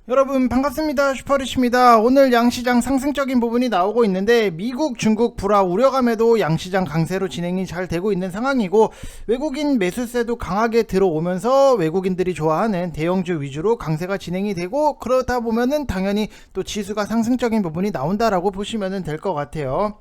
여러분 반갑습니다. 슈퍼리치입니다. 오늘 양시장 상승적인 부분이 나오고 있는데 미국, 중국 불화 우려감에도 양시장 강세로 진행이 잘 되고 있는 상황이고, 외국인 매수세도 강하게 들어오면서 외국인들이 좋아하는 대형주 위주로 강세가 진행이 되고, 그러다 보면은 당연히 또 지수가 상승적인 부분이 나온다라고 보시면 될 것 같아요.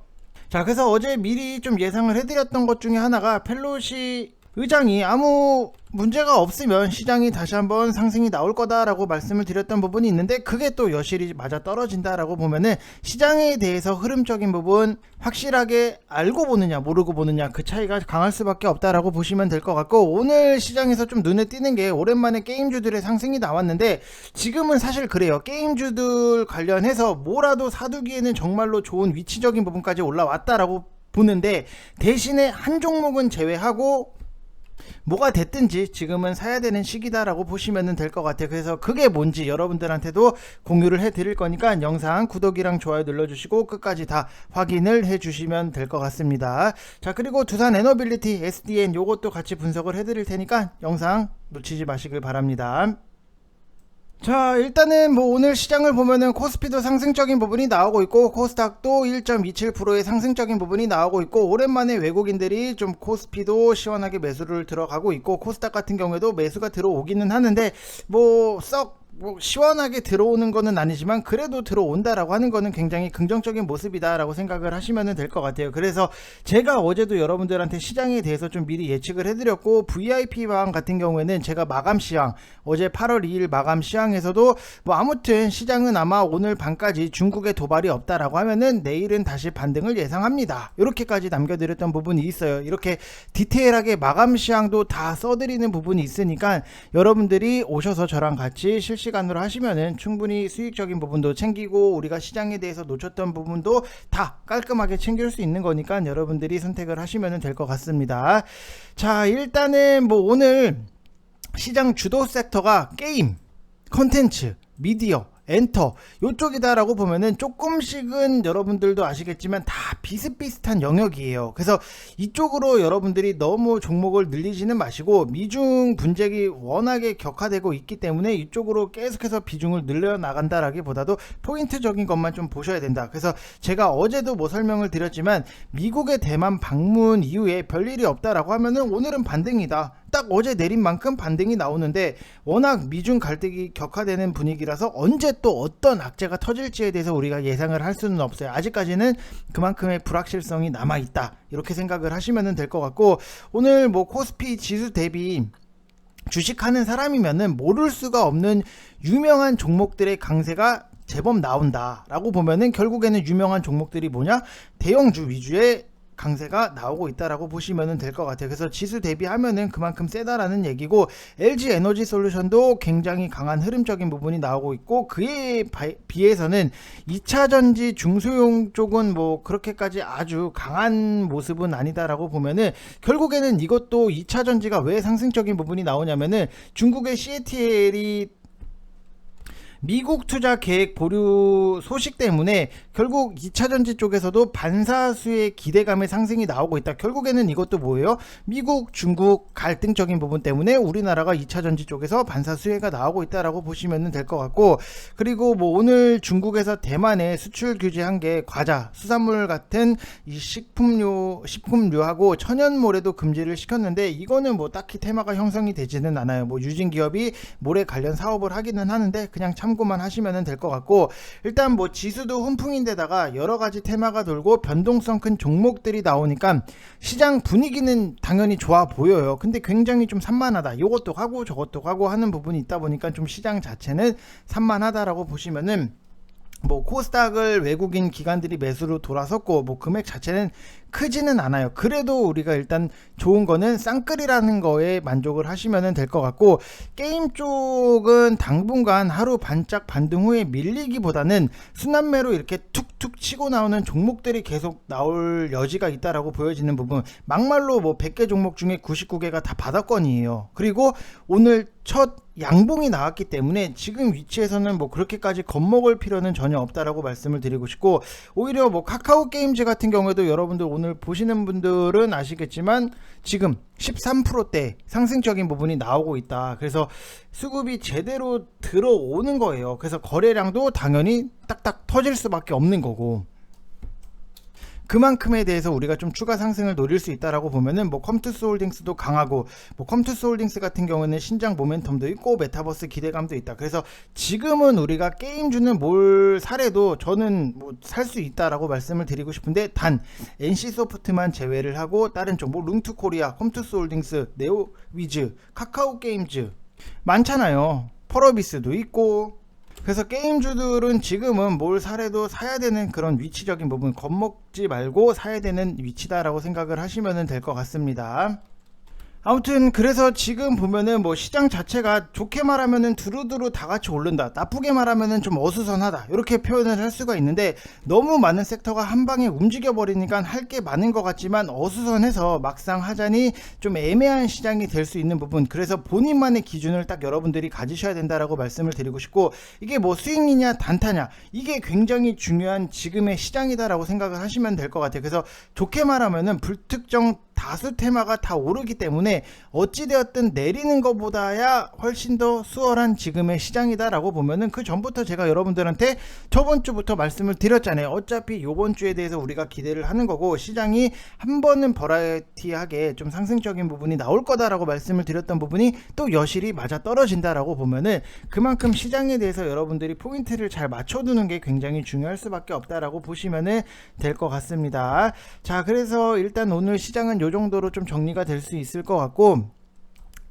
자, 그래서 어제 미리 좀 예상을 해드렸던 것 중에 하나가 펠로시 의장이 아무 문제가 없으면 시장이 다시 한번 상승이 나올 거다라고 말씀을 드렸던 부분이 있는데, 그게 또 여실히 맞아 떨어진다라고 보면은 시장에 대해서 흐름적인 부분 확실하게 알고 보느냐 모르고 보느냐 그 차이가 강할 수밖에 없다라고 보시면 될 것 같고, 오늘 시장에서 좀 눈에 띄는 게 오랜만에 게임주들의 상승이 나왔는데, 지금은 사실 그래요. 게임주들 관련해서 뭐라도 사두기에는 정말로 좋은 위치적인 부분까지 올라왔다라고 보는데, 대신에 한 종목은 제외하고 뭐가 됐든지 지금은 사야 되는 시기다라고 보시면 될 것 같아요. 그래서 그게 뭔지 여러분들한테도 공유를 해 드릴 거니까 영상 구독이랑 좋아요 눌러주시고 끝까지 다 확인을 해 주시면 될 것 같습니다. 자, 그리고 두산 에너빌리티 SDN 요것도 같이 분석을 해 드릴 테니까 영상 놓치지 마시길 바랍니다. 자, 일단은 뭐 오늘 시장을 보면은 코스피도 상승적인 부분이 나오고 있고, 코스닥도 1.27%의 상승적인 부분이 나오고 있고, 오랜만에 외국인들이 좀 코스피도 시원하게 매수를 들어가고 있고, 코스닥 같은 경우에도 매수가 들어오기는 하는데 뭐 시원하게 들어오는 거는 아니지만 그래도 들어온다라고 하는 거는 굉장히 긍정적인 모습이다라고 생각을 하시면 될 것 같아요. 그래서 제가 어제도 여러분들한테 시장에 대해서 좀 미리 예측을 해드렸고, VIP방 같은 경우에는 제가 마감 시황, 어제 8월 2일 마감 시황에서도 뭐 아무튼 시장은 아마 오늘 밤까지 중국의 도발이 없다라고 하면은 내일은 다시 반등을 예상합니다, 이렇게까지 남겨드렸던 부분이 있어요. 이렇게 디테일하게 마감 시황도 다 써드리는 부분이 있으니까 여러분들이 오셔서 저랑 같이 실시간으로 하시면은 충분히 수익적인 부분도 챙기고, 우리가 시장에 대해서 놓쳤던 부분도 다 깔끔하게 챙길 수 있는 거니까 여러분들이 선택을 하시면 될 것 같습니다. 자, 일단은 뭐 오늘 시장 주도 섹터가 게임, 컨텐츠, 미디어, 엔터 요쪽이다라고 보면은 조금씩은 여러분들도 아시겠지만 다 비슷비슷한 영역이에요. 그래서 이쪽으로 여러분들이 너무 종목을 늘리지는 마시고, 미중 분쟁이 워낙에 격화되고 있기 때문에 이쪽으로 계속해서 비중을 늘려나간다라기보다도 포인트적인 것만 좀 보셔야 된다. 그래서 제가 어제도 뭐 설명을 드렸지만, 미국의 대만 방문 이후에 별일이 없다라고 하면은 오늘은 반등이다, 딱 어제 내린 만큼 반등이 나오는데, 워낙 미중 갈등이 격화되는 분위기라서 언제 또 어떤 악재가 터질지에 대해서 우리가 예상을 할 수는 없어요. 아직까지는 그만큼의 불확실성이 남아있다, 이렇게 생각을 하시면 될 것 같고, 오늘 뭐 코스피 지수 대비 주식하는 사람이면은 모를 수가 없는 유명한 종목들의 강세가 제법 나온다라고 보면은, 결국에는 유명한 종목들이 뭐냐, 대형주 위주의 강세가 나오고 있다라고 보시면 될 것 같아요. 그래서 지수 대비하면은 그만큼 세다라는 얘기고, LG 에너지 솔루션도 굉장히 강한 흐름적인 부분이 나오고 있고, 그에 비해서는 2차전지 중소형 쪽은 뭐 그렇게까지 아주 강한 모습은 아니다라고 보면은, 결국에는 이것도 2차전지가 왜 상승적인 부분이 나오냐면은, 중국의 CATL이 미국 투자 계획 보류 소식 때문에 결국 2차전지 쪽에서도 반사수의 기대감의 상승이 나오고 있다. 결국에는 이것도 뭐예요? 미국, 중국 갈등적인 부분 때문에 우리나라가 2차전지 쪽에서 반사수혜가 나오고 있다라고 보시면 될 것 같고, 그리고 뭐 오늘 중국에서 대만에 수출 규제한 게 과자, 수산물 같은 이 식품류하고 천연모래도 금지를 시켰는데, 이거는 뭐 딱히 테마가 형성이 되지는 않아요. 뭐 유진기업이 모래 관련 사업을 하기는 하는데 그냥 참고만 하시면 될 것 같고, 일단 뭐 지수도 훈풍인데다가 여러가지 테마가 돌고 변동성 큰 종목들이 나오니까 시장 분위기는 당연히 좋아 보여요. 근데 굉장히 좀 산만하다, 요것도 하고 저것도 하고 하는 부분이 있다 보니까 좀 시장 자체는 산만하다라고 보시면은, 뭐 코스닥을 외국인 기관들이 매수로 돌아섰고, 뭐 금액 자체는 크지는 않아요. 그래도 우리가 일단 좋은 거는 쌍끌이라는 거에 만족을 하시면 될 것 같고, 게임 쪽은 당분간 하루 반짝 반등 후에 밀리기보다는 순환매로 이렇게 툭툭 치고 나오는 종목들이 계속 나올 여지가 있다라고 보여지는 부분, 막말로 뭐 100개 종목 중에 99개가 다 바닥권이에요. 그리고 오늘 첫 양봉이 나왔기 때문에 지금 위치에서는 뭐 그렇게까지 겁먹을 필요는 전혀 없다라고 말씀을 드리고 싶고, 오히려 뭐 카카오 게임즈 같은 경우에도 여러분들 오늘 오늘 보시는 분들은 아시겠지만 지금 13%대 상승적인 부분이 나오고 있다. 그래서 수급이 제대로 들어오는 거예요. 그래서 거래량도 당연히 딱딱 터질 수밖에 없는 거고, 그만큼에 대해서 우리가 좀 추가 상승을 노릴 수 있다라고 보면은 뭐 컴투스 홀딩스도 강하고, 뭐 컴투스 홀딩스 같은 경우는 신장 모멘텀도 있고 메타버스 기대감도 있다. 그래서 지금은 우리가 게임주는 뭘 사래도 저는 뭐 살 수 있다라고 말씀을 드리고 싶은데, 단 NC소프트만 제외를 하고 다른 쪽 뭐 룽투코리아, 컴투스 홀딩스, 네오위즈, 카카오 게임즈 많잖아요. 펄어비스도 있고. 그래서 게임주들은 지금은 뭘 사래도 사야 되는 그런 위치적인 부분, 겁먹지 말고 사야 되는 위치다라고 생각을 하시면 될 것 같습니다. 아무튼 그래서 지금 보면은 뭐 시장 자체가 좋게 말하면은 두루두루 다 같이 오른다, 나쁘게 말하면은 좀 어수선하다, 이렇게 표현을 할 수가 있는데, 너무 많은 섹터가 한 방에 움직여 버리니까 할 게 많은 것 같지만 어수선해서 막상 하자니 좀 애매한 시장이 될 수 있는 부분, 그래서 본인만의 기준을 딱 여러분들이 가지셔야 된다라고 말씀을 드리고 싶고, 이게 뭐 스윙이냐 단타냐, 이게 굉장히 중요한 지금의 시장이다라고 생각을 하시면 될 것 같아요. 그래서 좋게 말하면은 불특정 다수 테마가 다 오르기 때문에 어찌되었든 내리는 것보다야 훨씬 더 수월한 지금의 시장이다라고 보면은, 그 전부터 제가 여러분들한테 저번 주부터 말씀을 드렸잖아요. 어차피 요번 주에 대해서 우리가 기대를 하는 거고, 시장이 한 번은 버라이티하게 좀 상승적인 부분이 나올 거다라고 말씀을 드렸던 부분이 또 여실히 맞아 떨어진다라고 보면은, 그만큼 시장에 대해서 여러분들이 포인트를 잘 맞춰두는 게 굉장히 중요할 수밖에 없다라고 보시면은 될 것 같습니다. 자, 그래서 일단 오늘 시장은 요 정도로 좀 정리가 될 수 있을 것 같고,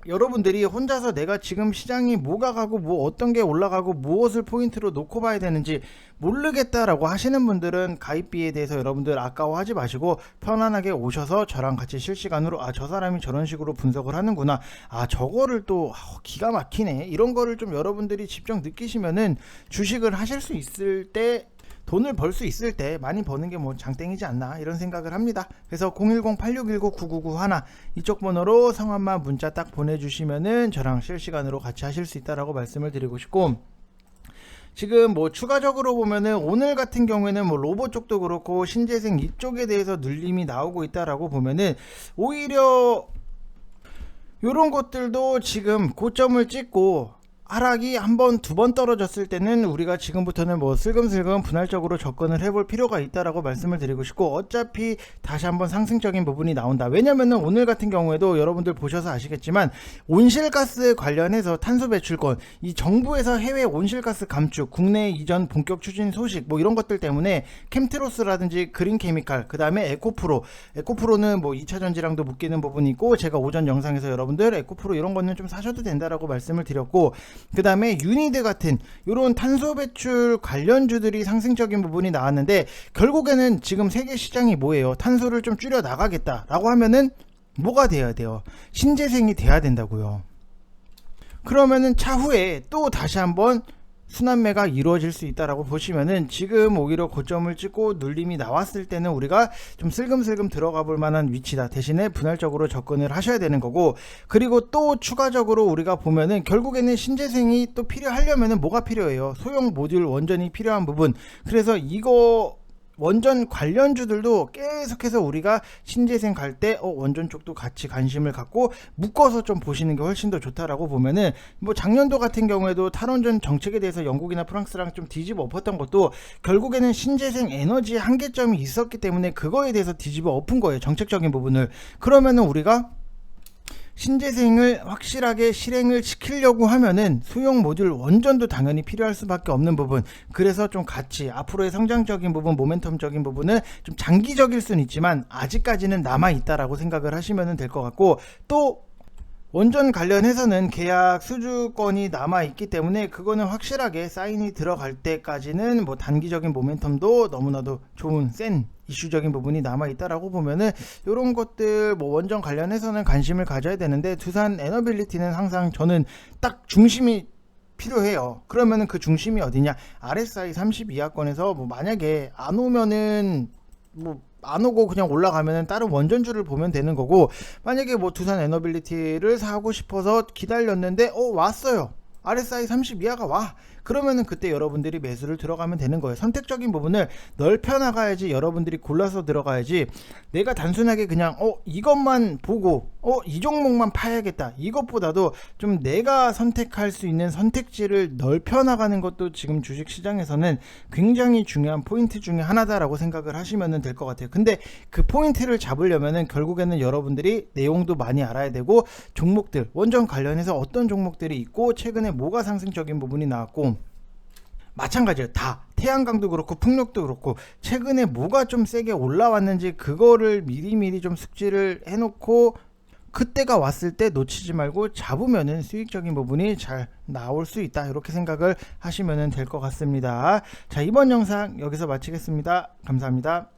여러분들이 혼자서 내가 지금 시장이 뭐가 가고 뭐 어떤 게 올라가고 무엇을 포인트로 놓고 봐야 되는지 모르겠다라고 하시는 분들은 가입비에 대해서 여러분들 아까워하지 마시고 편안하게 오셔서 저랑 같이 실시간으로, 아, 저 사람이 저런 식으로 분석을 하는구나, 아, 저거를 또 기가 막히네, 이런 거를 좀 여러분들이 직접 느끼시면은 주식을 하실 수 있을 때, 돈을 벌 수 있을 때 많이 버는 게 뭐 장땡이지 않나, 이런 생각을 합니다. 그래서 010-8619-9991 이쪽 번호로 성함만 문자 딱 보내주시면은 저랑 실시간으로 같이 하실 수 있다라고 말씀을 드리고 싶고, 지금 뭐 추가적으로 보면은 오늘 같은 경우에는 뭐 로봇 쪽도 그렇고 신재생 이쪽에 대해서 눌림이 나오고 있다라고 보면은, 오히려 요런 것들도 지금 고점을 찍고 하락이 한 번, 두 번 떨어졌을 때는 우리가 지금부터는 뭐 슬금슬금 분할적으로 접근을 해볼 필요가 있다라고 말씀을 드리고 싶고, 어차피 다시 한번 상승적인 부분이 나온다. 왜냐면은 오늘 같은 경우에도 여러분들 보셔서 아시겠지만 온실가스 관련해서 탄소 배출권, 이 정부에서 해외 온실가스 감축, 국내 이전 본격 추진 소식, 뭐 이런 것들 때문에 캠트로스라든지 그린케미칼, 그 다음에 에코프로는 뭐 2차전지랑도 묶이는 부분이 있고, 제가 오전 영상에서 여러분들 에코프로 이런 거는 좀 사셔도 된다라고 말씀을 드렸고, 그 다음에 유니드 같은 이런 탄소 배출 관련주들이 상승적인 부분이 나왔는데, 결국에는 지금 세계 시장이 뭐예요? 탄소를 좀 줄여 나가겠다라고 하면은 뭐가 돼야 돼요? 신재생이 돼야 된다고요. 그러면은 차후에 또 다시 한번 순환매가 이루어질 수 있다라고 보시면은, 지금 오히려 고점을 찍고 눌림이 나왔을 때는 우리가 좀 슬금슬금 들어가 볼 만한 위치다. 대신에 분할적으로 접근을 하셔야 되는 거고, 그리고 또 추가적으로 우리가 보면은 결국에는 신재생이 또 필요하려면은 뭐가 필요해요? 소형 모듈 원전이 필요한 부분. 그래서 이거 원전 관련주들도 계속해서 우리가 신재생 갈 때 원전 쪽도 같이 관심을 갖고 묶어서 좀 보시는 게 훨씬 더 좋다라고 보면은, 뭐 작년도 같은 경우에도 탈원전 정책에 대해서 영국이나 프랑스랑 좀 뒤집어 엎었던 것도 결국에는 신재생 에너지 한계점이 있었기 때문에 그거에 대해서 뒤집어 엎은 거예요, 정책적인 부분을. 그러면은 우리가 신재생을 확실하게 실행을 시키려고 하면은 소형 모듈 원전도 당연히 필요할 수밖에 없는 부분. 그래서 좀 같이 앞으로의 성장적인 부분, 모멘텀적인 부분은 좀 장기적일 수는 있지만 아직까지는 남아있다라고 생각을 하시면 될 것 같고, 또 원전 관련해서는 계약 수주권이 남아있기 때문에 그거는 확실하게 사인이 들어갈 때까지는 뭐 단기적인 모멘텀도 너무나도 좋은 센 이슈적인 부분이 남아있다라고 보면은, 요런 것들 뭐 원전 관련해서는 관심을 가져야 되는데, 두산 에너빌리티는 항상 저는 딱 중심이 필요해요. 그러면은 그 중심이 어디냐? RSI 32하권에서 뭐 만약에 안 오면은 뭐 안 오고 그냥 올라가면은 다른 원전주를 보면 되는 거고, 만약에 뭐 두산 에너빌리티를 사고 싶어서 기다렸는데 왔어요. RSI 30 이하가 와. 그러면은 그때 여러분들이 매수를 들어가면 되는 거예요. 선택적인 부분을 넓혀 나가야지, 여러분들이 골라서 들어가야지 내가 단순하게 그냥 이것만 보고 이 종목만 파야겠다, 이것보다도 좀 내가 선택할 수 있는 선택지를 넓혀 나가는 것도 지금 주식시장에서는 굉장히 중요한 포인트 중에 하나다라고 생각을 하시면 될 것 같아요. 근데 그 포인트를 잡으려면은 결국에는 여러분들이 내용도 많이 알아야 되고, 종목들 원전 관련해서 어떤 종목들이 있고 최근에 뭐가 상승적인 부분이 나왔고, 마찬가지로 다 태양광도 그렇고 풍력도 그렇고 최근에 뭐가 좀 세게 올라왔는지 그거를 미리미리 좀 숙지를 해놓고 그때가 왔을 때 놓치지 말고 잡으면은 수익적인 부분이 잘 나올 수 있다, 이렇게 생각을 하시면 될 것 같습니다. 자, 이번 영상 여기서 마치겠습니다. 감사합니다.